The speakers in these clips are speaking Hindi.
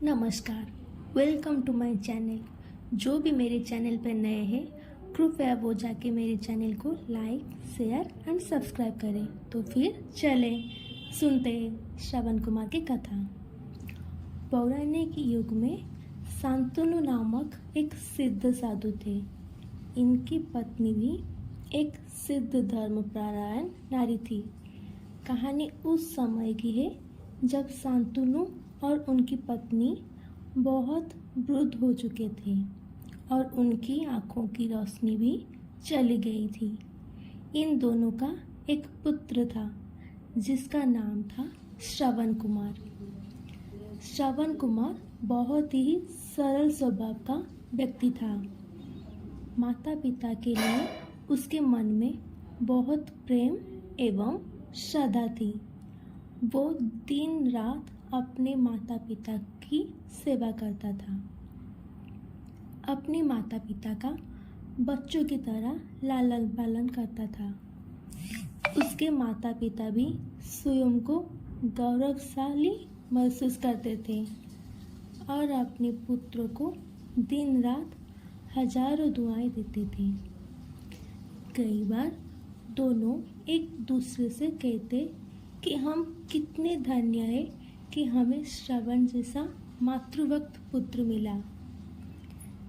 नमस्कार, वेलकम टू माय चैनल। जो भी मेरे चैनल पर नए हैं कृपया वो जाके मेरे चैनल को लाइक, शेयर एंड सब्सक्राइब करें। तो फिर चलें सुनते हैं श्रवण कुमार की कथा। पौराणिक युग में शांतनु नामक एक सिद्ध साधु थे। इनकी पत्नी भी एक सिद्ध धर्मपरायण नारी थी। कहानी उस समय की है जब शांतनु और उनकी पत्नी बहुत वृद्ध हो चुके थे और उनकी आंखों की रोशनी भी चली गई थी। इन दोनों का एक पुत्र था जिसका नाम था श्रवण कुमार। श्रवण कुमार बहुत ही सरल स्वभाव का व्यक्ति था। माता पिता के लिए उसके मन में बहुत प्रेम एवं श्रद्धा थी। वो दिन रात अपने माता पिता की सेवा करता था। अपने माता पिता का बच्चों की तरह लालन पालन करता था। उसके माता पिता भी स्वयं को गौरवशाली महसूस करते थे और अपने पुत्रों को दिन रात हजारों दुआएं देते थे। कई बार दोनों एक दूसरे से कहते कि हम कितने धन्य हैं कि हमें श्रवण जैसा मातृभक्त पुत्र मिला,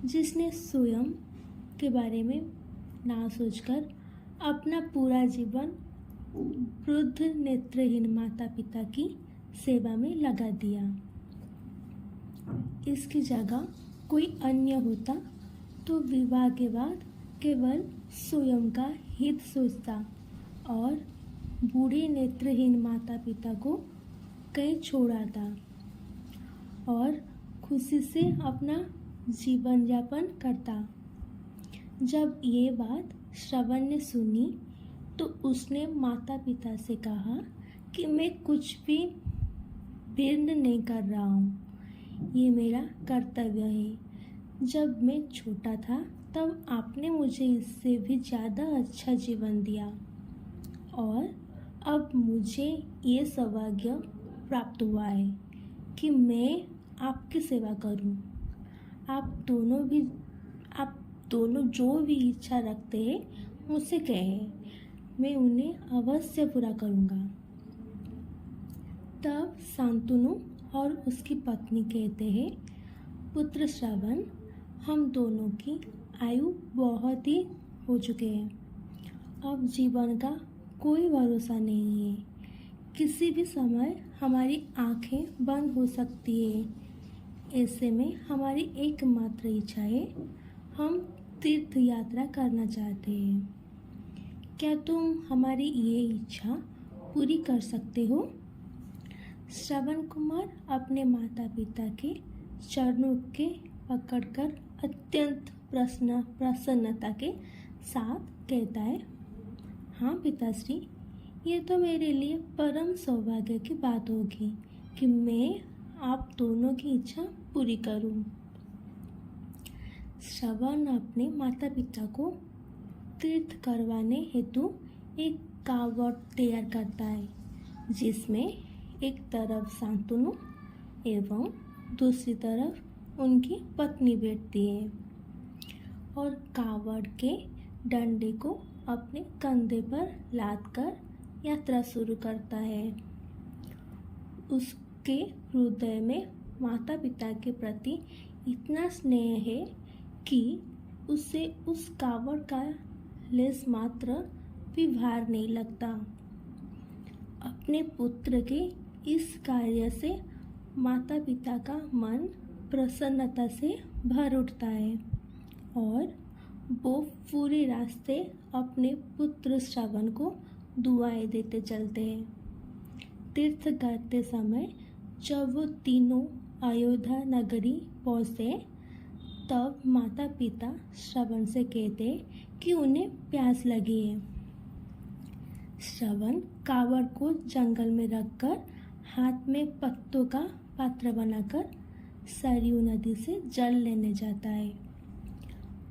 जिसने स्वयं के बारे में ना सोचकर अपना पूरा जीवन वृद्ध नेत्रहीन माता पिता की सेवा में लगा दिया। इसकी जगह कोई अन्य होता तो विवाह के बाद केवल स्वयं का हित सोचता और बूढ़े नेत्रहीन माता पिता को कहीं छोड़ाता और खुशी से अपना जीवन यापन करता। जब ये बात श्रवण ने सुनी तो उसने माता पिता से कहा कि मैं कुछ भी व्यर्थ नहीं कर रहा हूँ, ये मेरा कर्तव्य है। जब मैं छोटा था तब आपने मुझे इससे भी ज़्यादा अच्छा जीवन दिया और अब मुझे ये सौभाग्य प्राप्त हुआ है कि मैं आपकी सेवा करूं। आप दोनों जो भी इच्छा रखते हैं मुझसे कहें, मैं उन्हें अवश्य पूरा करूंगा। तब शांतनु और उसकी पत्नी कहते हैं, पुत्र श्रवण, हम दोनों की आयु बहुत ही हो चुके हैं। अब जीवन का कोई भरोसा नहीं है। किसी भी समय हमारी आंखें बंद हो सकती है। ऐसे में हमारी एकमात्र इच्छा है, हम तीर्थ यात्रा करना चाहते हैं। क्या तुम हमारी ये इच्छा पूरी कर सकते हो? श्रवण कुमार अपने माता पिता के चरणों के पकड़कर अत्यंत प्रसन्नता के साथ कहता है, हाँ पिताश्री, ये तो मेरे लिए परम सौभाग्य की बात होगी कि मैं आप दोनों की इच्छा पूरी करूं। श्रवण अपने माता पिता को तीर्थ करवाने हेतु एक कावड़ तैयार करता है, जिसमें एक तरफ शांतनु एवं दूसरी तरफ उनकी पत्नी बैठती है और कावड़ के डंडे को अपने कंधे पर लादकर यात्रा शुरू करता है। उसके हृदय में माता पिता के प्रति इतना स्नेह है कि उसे उस कावड़ का लेस मात्र भी भार नहीं लगता। अपने पुत्र के इस कार्य से माता पिता का मन प्रसन्नता से भर उठता है और वो पूरे रास्ते अपने पुत्र श्रवण को दुआएं देते चलते हैं। तीर्थ करते समय जब वो तीनों अयोध्या नगरी पहुँचते तब माता पिता श्रवण से कहते कि उन्हें प्यास लगी है। श्रवण कावड़ को जंगल में रखकर हाथ में पत्तों का पात्र बनाकर सरयू नदी से जल लेने जाता है।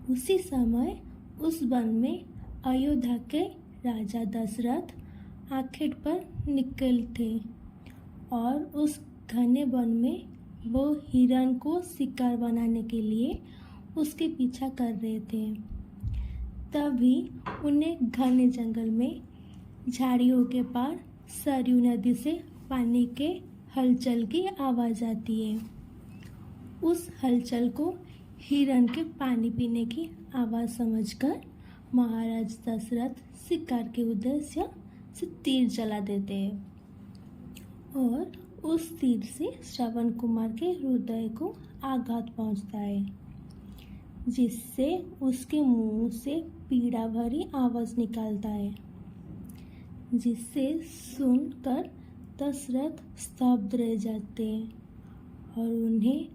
उसी समय उस वन में अयोध्या के राजा दशरथ आखेट पर निकले थे और उस घने वन में वो हिरण को शिकार बनाने के लिए उसके पीछा कर रहे थे। तभी उन्हें घने जंगल में झाड़ियों के पार सरयू नदी से पानी के हलचल की आवाज़ आती है। उस हलचल को हिरण के पानी पीने की आवाज़ समझकर महाराज दशरथ शिकार के उद्देश्य से तीर चला देते हैं और उस तीर से श्रवण कुमार के हृदय को आघात पहुंचता है, जिससे उसके मुंह से पीड़ा भरी आवाज़ निकलता है, जिससे सुनकर दशरथ स्तब्ध रह जाते हैं और उन्हें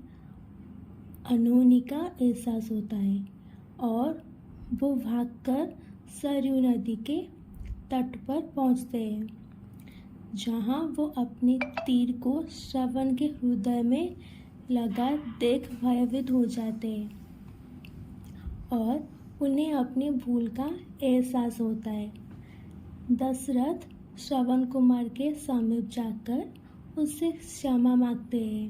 अनहोनी का एहसास होता है और वो भागकर सरयू नदी के तट पर पहुंचते हैं, जहां वो अपने तीर को श्रवण के हृदय में लगा देख भयभीत हो जाते हैं और उन्हें अपनी भूल का एहसास होता है। दशरथ श्रवण कुमार के समीप जाकर उससे क्षमा मांगते हैं।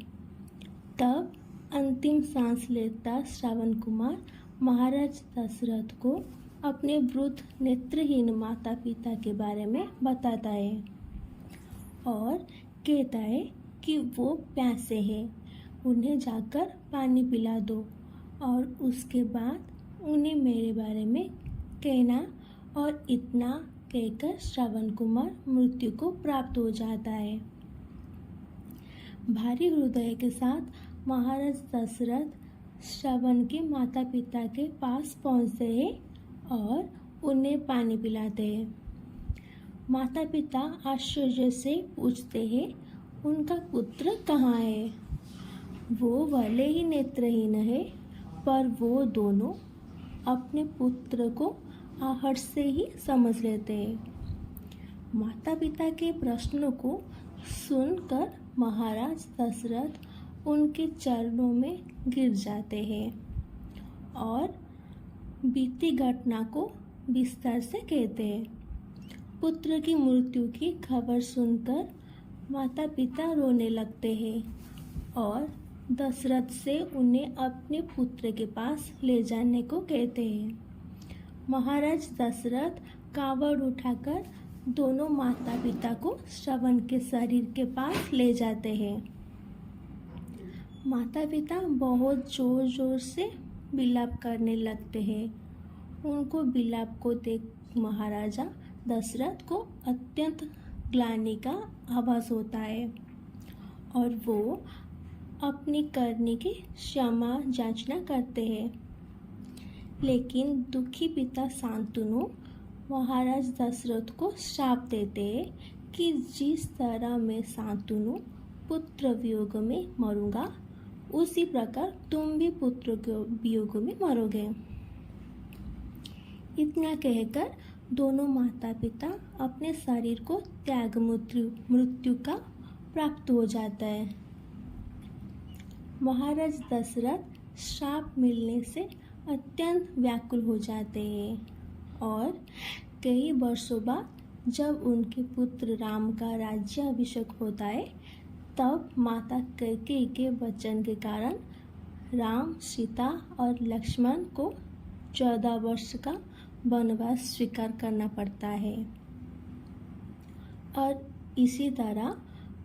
तब अंतिम सांस लेता श्रवण कुमार महाराज दशरथ को अपने वृद्ध नेत्रहीन माता पिता के बारे में बताता है और कहता है कि वो प्यासे हैं, उन्हें जाकर पानी पिला दो और उसके बाद उन्हें मेरे बारे में कहना। और इतना कहकर श्रवण कुमार मृत्यु को प्राप्त हो जाता है। भारी हृदय के साथ महाराज दशरथ श्रवण के माता पिता के पास पहुंचते हैं और उन्हें पानी पिलाते हैं। माता पिता आश्चर्य से पूछते हैं, उनका पुत्र कहाँ है? वो भले ही नेत्रहीन है, पर वो दोनों अपने पुत्र को आहट से ही समझ लेते हैं। माता पिता के प्रश्नों को सुनकर महाराज दशरथ उनके चरणों में गिर जाते हैं और बीती घटना को विस्तार से कहते हैं। पुत्र की मृत्यु की खबर सुनकर माता पिता रोने लगते हैं और दशरथ से उन्हें अपने पुत्र के पास ले जाने को कहते हैं। महाराज दशरथ कावड़ उठाकर दोनों माता पिता को श्रवण के शरीर के पास ले जाते हैं। माता पिता बहुत जोर जोर से विलाप करने लगते हैं। उनको विलाप को देख महाराजा दशरथ को अत्यंत ग्लानि का आभास होता है और वो अपनी करनी की क्षमा याचना करते हैं। लेकिन दुखी पिता शांतनु महाराज दशरथ को श्राप देते हैं कि जिस तरह मैं शांतनु पुत्र वियोग में मरूंगा, उसी प्रकार तुम भी पुत्र के वियोग में मरोगे। इतना कहकर दोनों माता पिता अपने शरीर को त्याग मृत्यु का प्राप्त हो जाता है। महाराज दशरथ श्राप मिलने से अत्यंत व्याकुल हो जाते हैं और कई वर्षों बाद जब उनके पुत्र राम का राज्याभिषेक होता है, तब माता कैकेयी के वचन के कारण राम, सीता और लक्ष्मण को 14 वर्ष का वनवास स्वीकार करना पड़ता है। और इसी तरह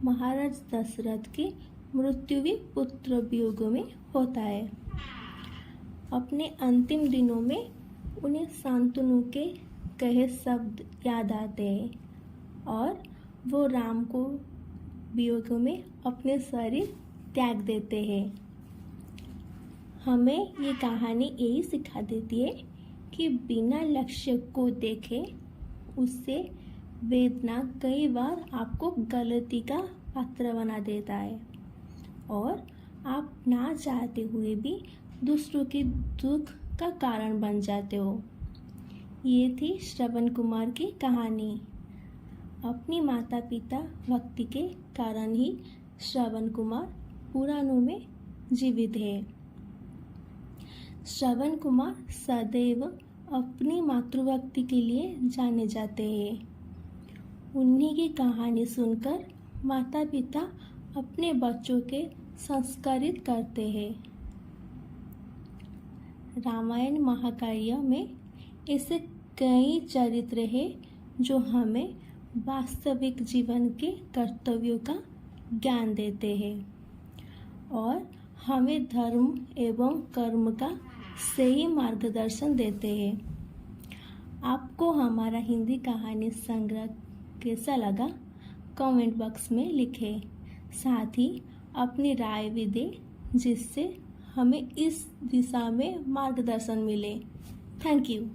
महाराज दशरथ की मृत्यु भी पुत्र वियोग में होता है। अपने अंतिम दिनों में उन्हें शांतनु के कहे शब्द याद आते हैं और वो राम को वियोग में अपने शरीर त्याग देते हैं। हमें ये कहानी यही सिखा देती है कि बिना लक्ष्य को देखे उससे वेदना कई बार आपको गलती का पात्र बना देता है और आप ना चाहते हुए भी दूसरों के दुख का कारण बन जाते हो। ये थी श्रवण कुमार की कहानी। अपनी माता पिता भक्ति के कारण ही श्रवण कुमार पुराणों में जीवित है। श्रवण कुमार सदैव अपनी मातृभक्ति के लिए जाने जाते हैं। उन्हीं की कहानी सुनकर माता पिता अपने बच्चों के संस्कारित करते हैं। रामायण महाकाव्य में ऐसे कई चरित्र हैं जो हमें वास्तविक जीवन के कर्तव्यों का ज्ञान देते हैं और हमें धर्म एवं कर्म का सही मार्गदर्शन देते हैं। आपको हमारा हिंदी कहानी संग्रह कैसा लगा कमेंट बॉक्स में लिखें। साथ ही अपनी राय भी दें जिससे हमें इस दिशा में मार्गदर्शन मिले। Thank you.